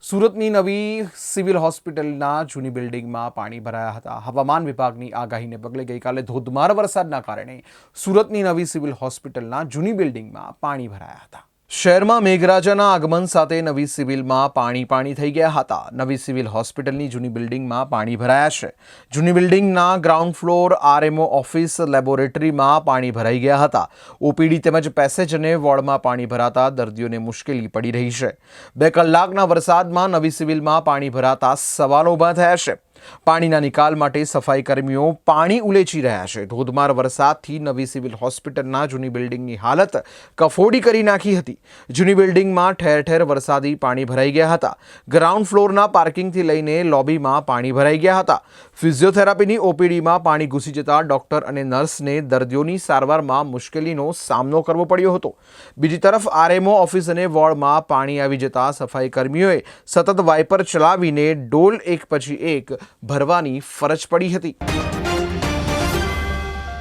સુરતની નવી સિવિલ હોસ્પિટલના જૂની બિલ્ડિંગમાં પાણી ભરાયા હતા. હવામાન વિભાગની આગાહીને પગલે ગઈકાલે ધોધમાર વરસાદના કારણે સુરતની નવી સિવિલ હોસ્પિટલના જૂની બિલ્ડિંગમાં પાણી ભરાયા હતા. શહેરમાં મેઘરાજાના આગમન સાથે નવી સિવિલમાં પાણી થઈ ગયા હતા. નવી સિવિલ હોસ્પિટલની જૂની બિલ્ડિંગમાં પાણી ભરાયા છે. જૂની બિલ્ડિંગના ગ્રાઉન્ડ ફ્લોર આરએમઓ ઓફિસ લેબોરેટરીમાં પાણી ભરાઈ ગયા હતા. ઓપીડી તેમજ પેસેજ અને વોર્ડમાં પાણી ભરાતા દર્દીઓને મુશ્કેલી પડી રહી છે. 2 કલાકના વરસાદમાં નવી સિવિલમાં પાણી ભરાતા સવાલો ઊભા થયા છે. પાણીના નિકાલ માટે સફાઈ કર્મીઓ પાણી ઉલેચી રહ્યા છે. ધોધમાર વરસાદથી નવી સિવિલ હોસ્પિટલના જૂની બિલ્ડિંગની હાલત કફોડી કરી નાખી હતી. જૂની બિલ્ડિંગમાં ઠેર ઠેર વરસાદી પાણી ભરાઈ ગયા હતા. ગ્રાઉન્ડ ફ્લોરના પાર્કિંગથી લઈને લોબીમાં પાણી ભરાઈ ગયા હતા. ફિઝિયોથેરાપીની ઓપીડીમાં પાણી ઘૂસી જતા ડોક્ટર અને નર્સને દર્દીઓની સારવારમાં મુશ્કેલીનો સામનો કરવો પડ્યો હતો. બીજી તરફ આરએમઓ ઓફિસ અને વોર્ડમાં પાણી આવી જતા સફાઈ કર્મીઓએ સતત વાઇપર ચલાવીને ડોલ એક પછી એક ભરવાની ફરજ પડી હતી.